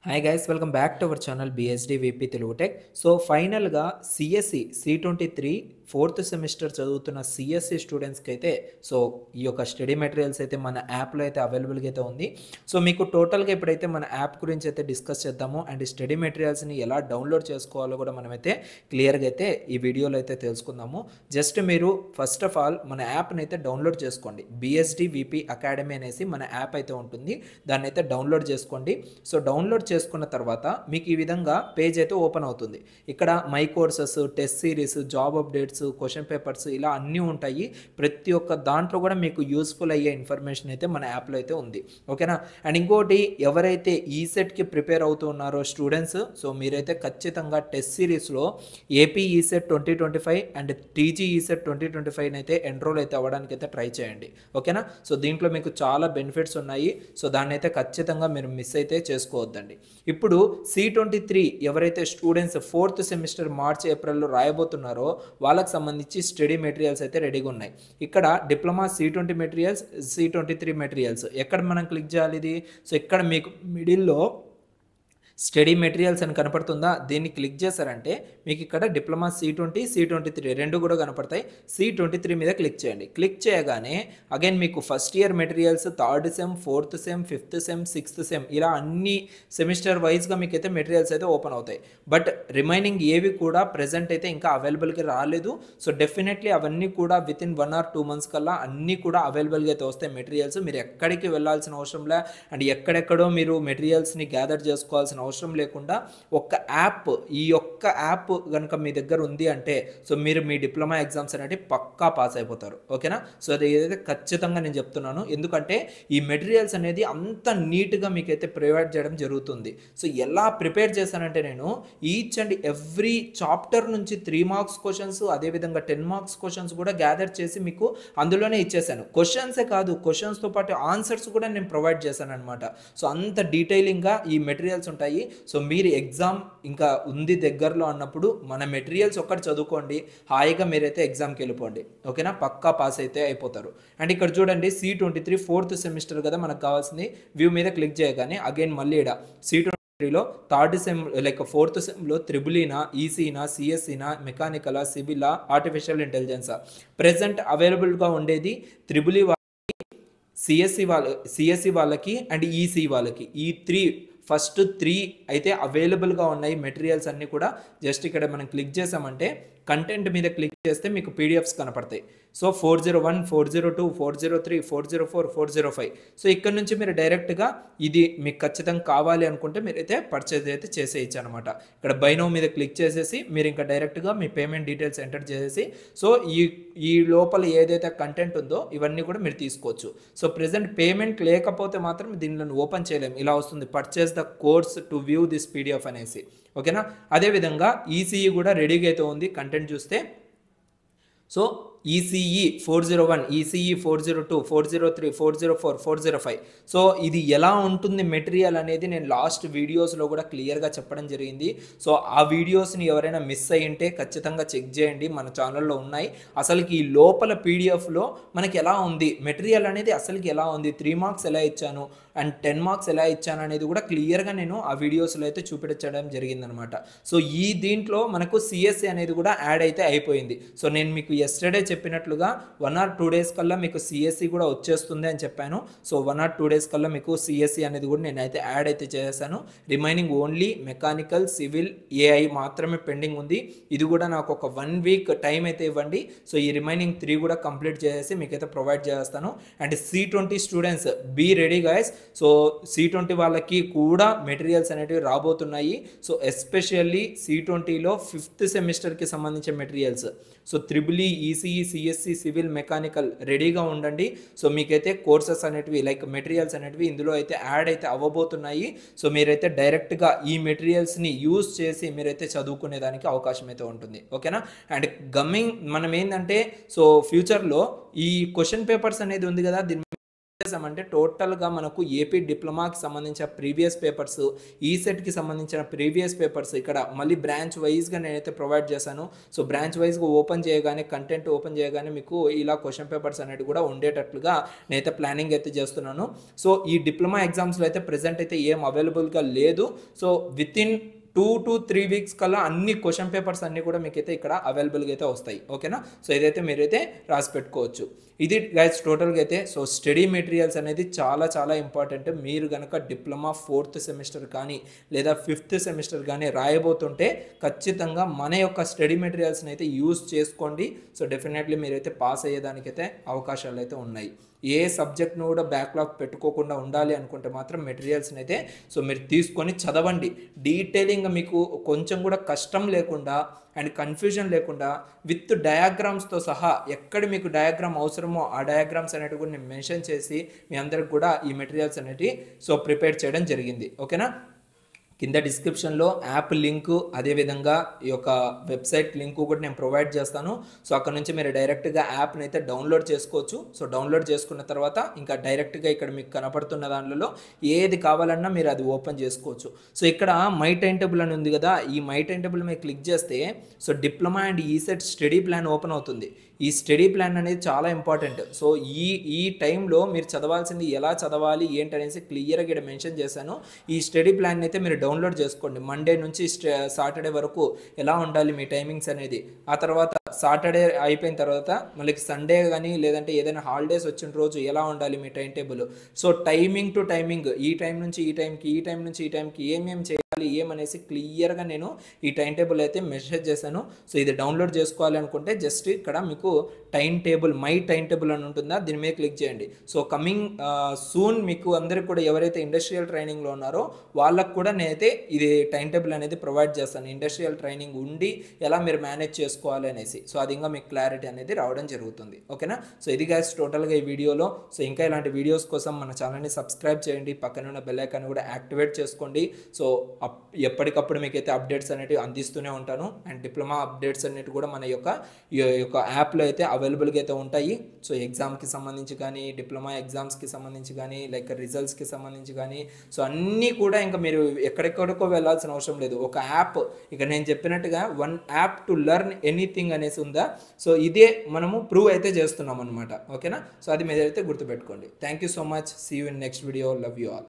Hi guys, welcome back to our channel BSD VP Telugu tech. So ఫైనల్గా CSC C23 4th semester చదువుతున్న CSC స్టూడెంట్స్కి అయితే so ఈ యొక్క స్టడీ మెటీరియల్స్ అయితే మన యాప్లో అయితే అవైలబుల్గా అయితే ఉంది. సో మీకు టోటల్గా ఇప్పుడైతే మన యాప్ గురించి అయితే డిస్కస్ చేద్దాము అండ్ స్టడీ మెటీరియల్స్ని ఎలా డౌన్లోడ్ చేసుకోవాలో కూడా మనమైతే క్లియర్గా అయితే ఈ వీడియోలో అయితే తెలుసుకుందాము. జస్ట్ మీరు ఫస్ట్ ఆఫ్ ఆల్ మన యాప్ని అయితే డౌన్లోడ్ చేసుకోండి. బిఎస్డి విపి అకాడమీ అనేసి మన యాప్ అయితే ఉంటుంది, దాన్ని అయితే డౌన్లోడ్ చేసుకోండి. సో డౌన్లోడ్ చేసుకున్న తర్వాత మీకు ఈ విధంగా పేజ్ అయితే ఓపెన్ అవుతుంది. ఇక్కడ my courses, test series, job updates, question papers ఇలా అన్నీ ఉంటాయి. ప్రతి ఒక్క దాంట్లో కూడా మీకు యూస్ఫుల్ అయ్యే ఇన్ఫర్మేషన్ అయితే మన యాప్లో అయితే ఉంది. ఓకేనా. అండ్ ఇంకోటి, ఎవరైతే ఈసెట్కి ప్రిపేర్ అవుతున్నారో స్టూడెంట్స్, సో మీరైతే ఖచ్చితంగా టెస్ట్ సిరీస్లో AP ECET 2025 and TG ECET 2025 అయితే ఎన్రోల్ అయితే అవ్వడానికి అయితే ట్రై చేయండి. ఓకేనా. సో దీంట్లో మీకు చాలా బెనిఫిట్స్ ఉన్నాయి. సో దాన్ని అయితే ఖచ్చితంగా మీరు మిస్ అయితే చేసుకోవద్దండి. ఇప్పుడు C23 ఎవరైతే స్టూడెంట్స్ 4th సెమిస్టర్ మార్చ్ ఏప్రిల్లో రాయబోతున్నారో వాళ్ళకి సంబంధించి స్టడీ మెటీరియల్స్ అయితే రెడీగా ఉన్నాయి. ఇక్కడ diploma C20 materials, C23 materials ఎక్కడ మనం క్లిక్ చేయాలి ఇది? సో ఇక్కడ మీకు మిడిల్లో స్టడీ మెటీరియల్స్ అని కనపడుతుందా? దీన్ని క్లిక్ చేశారంటే మీకు ఇక్కడ డిప్లొమా C20, C23 రెండు కూడా కనపడతాయి. C23 మీద క్లిక్ చేయండి. క్లిక్ చేయగానే అగైన్ మీకు first year materials, 3rd sem, 4th sem, 5th sem, 6th sem ఇలా అన్ని సెమిస్టర్ వైజ్గా మీకు అయితే మెటీరియల్స్ అయితే ఓపెన్ అవుతాయి. బట్ రిమైనింగ్ ఏవి కూడా ప్రెజెంట్ అయితే ఇంకా అవైలబుల్గా రాలేదు. సో డెఫినెట్లీ అవన్నీ కూడా విత్ ఇన్ 1 or 2 months కల్లా అన్నీ కూడా అవైలబుల్గా అయితే వస్తాయి మెటీరియల్స్. మీరు ఎక్కడికి వెళ్ళాల్సిన అవసరం లే అండ్ ఎక్కడెక్కడో మీరు మెటీరియల్స్ని గ్యాదర్ చేసుకోవాల్సిన అవసరం లేకుండా ఒక్క యాప్, ఈ ఒక్క యాప్ కనుక మీ దగ్గర ఉంది అంటే సో మీరు మీ డిప్లొమా ఎగ్జామ్స్ అనేవి పక్కా పాస్ అయిపోతారు. ఓకేనా. సో అది ఏదైతే ఖచ్చితంగా నేను చెప్తున్నాను, ఎందుకంటే ఈ మెటీరియల్స్ అనేది అంత నీట్గా మీకైతే ప్రొవైడ్ చేయడం జరుగుతుంది. సో ఎలా ప్రిపేర్ చేశానంటే నేను ఈచ్ అండ్ ఎవ్రీ చాప్టర్ నుంచి 3 marks క్వశ్చన్స్, అదేవిధంగా 10 marks క్వశ్చన్స్ కూడా గ్యాదర్ చేసి మీకు అందులోనే ఇచ్చేసాను. క్వశ్చన్సే కాదు, క్వశ్చన్స్తో పాటు ఆన్సర్స్ కూడా నేను ప్రొవైడ్ చేశాను అనమాట. సో అంత డీటెయిలింగ్గా ఈ మెటీరియల్స్ ఉంటాయి. సో మీరు ఎగ్జామ్ ఇంకా ఉంది దగ్గరలో అన్నప్పుడు మన మెటీరియల్స్ ఒక్కటి చదువుకోండి, హాయిగా మీరైతే ఎగ్జామ్కి వెళ్ళిపోండి. ఓకేనా, పక్కా పాస్ అయితే అయిపోతారు. అండ్ ఇక్కడ చూడండి C23 4th సెమిస్టర్ కదా మనకు కావాల్సింది. వ్యూ మీద క్లిక్ చేయగానే అగైన్ మళ్ళీ ఇక్కడ C23లో 3rd సెమ్ లైక్ 4th సెమ్లో త్రిబులీనా, ఈసీనా, సిఎస్సీనా, మెకానికలా, సివిలా, ఆర్టిఫిషియల్ ఇంటెలిజెన్సా ప్రెజెంట్ అవైలబుల్గా ఉండేది త్రిబులీ సిఎస్సి వాళ్ళకి అండ్ ఈసీ వాళ్ళకి. ఈ ఫస్ట్ 3 అయితే అవైలబుల్గా ఉన్నాయి మెటీరియల్స్ అన్నీ కూడా. జస్ట్ ఇక్కడ మనం క్లిక్ చేసామంటే కంటెంట్ మీద క్లిక్ చేస్తే మీకు పీడిఎఫ్స్ కనపడతాయి. సో 401, 402, 403, 404, 405. సో ఇక్కడ నుంచి మీరు డైరెక్ట్గా ఇది మీకు ఖచ్చితంగా కావాలి అనుకుంటే మీరైతే పర్చేజ్ అయితే చేసేయచ్చు అనమాట. ఇక్కడ బై నౌ మీద క్లిక్ చేసేసి మీరు ఇంకా డైరెక్ట్గా మీ పేమెంట్ డీటెయిల్స్ ఎంటర్ చేసేసి సో ఈ లోపల ఏదైతే కంటెంట్ ఉందో ఇవన్నీ కూడా మీరు తీసుకోవచ్చు. సో ప్రెజెంట్ పేమెంట్ లేకపోతే మాత్రం దీనిని ఓపెన్ చేయలేము. ఇలా వస్తుంది, purchase the course to view this PDF అనేసి. ఓకేనా. అదేవిధంగా ఈసీఈ కూడా రెడీగా అయితే ఉంది కంటెంట్ చూస్తే. So ECE 401, ECE 402, 403, 404, 405. సో ఇది ఎలా ఉంటుంది మెటీరియల్ అనేది నేను లాస్ట్ వీడియోస్లో కూడా క్లియర్గా చెప్పడం జరిగింది. సో ఆ వీడియోస్ని ఎవరైనా మిస్ అయ్యింటే ఖచ్చితంగా చెక్ చేయండి, మన ఛానల్లో ఉన్నాయి. అసలుకి ఈ లోపల పీడిఎఫ్లో మనకి ఎలా ఉంది మెటీరియల్ అనేది, అసలుకి ఎలా ఉంది, 3 marks ఎలా ఇచ్చాను అండ్ 10 marks ఎలా ఇచ్చాను అనేది కూడా క్లియర్గా నేను ఆ వీడియోస్లో అయితే చూపించడం జరిగిందనమాట. సో ఈ దీంట్లో మనకు సిఎస్సి అనేది కూడా యాడ్ అయితే అయిపోయింది. సో నేను మీకు ఎస్టర్డే చెప్పినట్లుగా 1 or 2 days కల్లా మీకు సిఎస్సి కూడా వచ్చేస్తుంది అని చెప్పాను. సో 1 or 2 days కల్లా మీకు సిఎస్సి అనేది కూడా నేనైతే యాడ్ అయితే చేశాను. Remaining only mechanical, civil, AI మాత్రమే పెండింగ్ ఉంది. ఇది కూడా నాకు ఒక 1 week టైం అయితే ఇవ్వండి. సో ఈ రిమైనింగ్ 3 కూడా కంప్లీట్ చేసేసి మీకైతే ప్రొవైడ్ చేస్తాను. And C20 students be ready guys. So C20 వాళ్ళకి కూడా మెటీరియల్స్ అనేటివి రాబోతున్నాయి. సో ఎస్పెషల్లీ C20లో 5th సెమిస్టర్కి సంబంధించిన materials. So triple E, ECE, CSC, civil, mechanical రెడీగా ఉండండి. సో మీకైతే కోర్సెస్ అనేటివి లైక్ మెటీరియల్స్ అనేటివి ఇందులో అయితే యాడ్ అయితే అవ్వబోతున్నాయి. సో మీరైతే డైరెక్ట్గా ఈ మెటీరియల్స్ని యూజ్ చేసి మీరైతే చదువుకునేదానికి అవకాశం అయితే ఉంటుంది. ఓకేనా. అండ్ మనం ఏంటంటే సో ఫ్యూచర్లో ఈ క్వశ్చన్ పేపర్స్ అనేది ఉంది కదా, దీని చేసామంటే టోటల్గా మనకు ఏపీ డిప్లొమాకి సంబంధించిన ప్రీవియస్ పేపర్స్, ఈసెట్కి సంబంధించిన ప్రీవియస్ పేపర్స్ ఇక్కడ మళ్ళీ బ్రాంచ్ వైజ్గా నేనైతే ప్రొవైడ్ చేశాను. సో బ్రాంచ్ వైజ్గా ఓపెన్ చేయగానే, కంటెంట్ ఓపెన్ చేయగానే మీకు ఇలా క్వశ్చన్ పేపర్స్ అనేవి కూడా ఉండేటట్లుగా నేనైతే ప్లానింగ్ అయితే చేస్తున్నాను. సో ఈ డిప్లొమా ఎగ్జామ్స్లో అయితే ప్రెజెంట్ అయితే ఏం అవైలబుల్గా లేదు. So with in 2 to 3 weeks కల్లా అన్ని క్వశ్చన్ పేపర్స్ అన్నీ కూడా మీకైతే ఇక్కడ అవైలబుల్గా అయితే వస్తాయి. ఓకేనా? సో ఇదైతే మీరైతే రాసి పెట్టుకోవచ్చు. ఇది గైస్ టోటల్గా అయితే సో స్టడీ మెటీరియల్స్ అనేది చాలా చాలా ఇంపార్టెంట్. మీరు కనుక డిప్లొమా 4th సెమిస్టర్ కానీ లేదా 5th సెమిస్టర్ కానీ రాయబోతుంటే ఖచ్చితంగా మన యొక్క స్టడీ మెటీరియల్స్ని అయితే యూజ్ చేసుకోండి. సో డెఫినెట్లీ మీరైతే పాస్ అయ్యేదానికైతే అవకాశాలు అయితే ఉన్నాయి. ఏ సబ్జెక్ట్ను కూడా బ్యాక్లాగ్ పెట్టుకోకుండా ఉండాలి అనుకుంటే మాత్రం మెటీరియల్స్ని అయితే సో మీరు తీసుకొని చదవండి. డీటెయిలింగ్గా మీకు కొంచెం కూడా కష్టం లేకుండా అండ్ కన్ఫ్యూజన్ లేకుండా విత్ డయాగ్రామ్స్తో సహా ఎక్కడ మీకు డయాగ్రామ్ అవసరమో ఆ డయాగ్రామ్స్ అనేటివి కూడా నేను మెన్షన్ చేసి మీ అందరికి కూడా ఈ మెటీరియల్స్ అనేటివి సో ప్రిపేర్ చేయడం జరిగింది. ఓకేనా? కింద డిస్క్రిప్షన్లో యాప్ లింకు, అదేవిధంగా ఈ యొక్క వెబ్సైట్ లింకు కూడా నేను ప్రొవైడ్ చేస్తాను. సో అక్కడ నుంచి మీరు డైరెక్ట్గా యాప్ని అయితే డౌన్లోడ్ చేసుకోవచ్చు. సో డౌన్లోడ్ చేసుకున్న తర్వాత ఇంకా డైరెక్ట్గా ఇక్కడ మీకు కనపడుతున్న దానిలో ఏది కావాలన్నా మీరు అది ఓపెన్ చేసుకోవచ్చు. సో ఇక్కడ మై టైం టేబుల్ అని ఉంది కదా, ఈ మై టైం టేబుల్ మీద క్లిక్ చేస్తే so diploma and ECET study plan open అవుతుంది. ఈ స్టడీ ప్లాన్ అనేది చాలా ఇంపార్టెంట్. సో ఈ టైంలో మీరు చదవాల్సింది ఎలా చదవాలి ఏంటనేసి క్లియర్గా ఇక్కడ మెన్షన్ చేశాను. ఈ స్టడీ ప్లాన్ అయితే మీరు డౌన్లోడ్ చేసుకోండి. మండే నుంచి సాటర్డే వరకు ఎలా ఉండాలి మీ టైమింగ్స్ అనేది, ఆ తర్వాత సాటర్డే అయిపోయిన తర్వాత మళ్ళీ సండే కానీ లేదంటే ఏదైనా హాలిడేస్ వచ్చిన రోజు ఎలా ఉండాలి మీ time table. So timing to timing, ఈ టైం నుంచి ఈ టైంకి, ఈ టైం నుంచి ఈ టైంకి ఏమేమి చేయాలి ఏమనేసి క్లియర్గా నేను ఈ టైం టేబుల్ అయితే మెసేజ్ చేశాను. సో ఇది డౌన్లోడ్ చేసుకోవాలి అనుకుంటే జస్ట్ ఇక్కడ మీకు time table, my time table అని ఉంటుందా, దీని మీద క్లిక్ చేయండి. సో కమింగ్ సూన్ మీకు అందరికి కూడా ఎవరైతే ఇండస్ట్రియల్ ట్రైనింగ్లో ఉన్నారో వాళ్ళకు కూడా నేనైతే ఇది టైం టేబుల్ అనేది ప్రొవైడ్ చేస్తాను. ఇండస్ట్రియల్ ట్రైనింగ్ ఉండి ఎలా మీరు మేనేజ్ చేసుకోవాలి అనేసి. సో అది ఇంకా మీకు క్లారిటీ అనేది రావడం జరుగుతుంది. ఓకేనా? సో ఇది గైస్ టోటల్గా ఈ వీడియోలో. సో ఇంకా ఇలాంటి వీడియోస్ కోసం మన ఛానల్ని సబ్స్క్రైబ్ చేయండి, పక్కన ఉన్న బెల్ ఐకాన్ కూడా యాక్టివేట్ చేసుకోండి. సో ఎప్పటికప్పుడు మీకైతే అప్డేట్స్ అనేవి అందిస్తూనే ఉంటాను. అండ్ డిప్లొమా అప్డేట్స్ అనేవి కూడా మన యొక్క యాప్లో అయితే అవైలబుల్గా అయితే ఉంటాయి. సో ఎగ్జామ్కి సంబంధించి కానీ, డిప్లొమా ఎగ్జామ్స్కి సంబంధించి కానీ, లైక్ రిజల్ట్స్కి సంబంధించి కానీ, సో అన్నీ కూడా ఇంకా మీరు ఎక్కడెక్కడికో వెళ్ళాల్సిన అవసరం లేదు. ఒక యాప్, ఇక నేను చెప్పినట్టుగా one app to learn anything అనేసి ఉందా, సో ఇదే మనము ప్రూవ్ అయితే చేస్తున్నాం అనమాట. ఓకేనా? సో అది మీరైతే గుర్తుపెట్టుకోండి. Thank you so much. See you in next video. Love you all.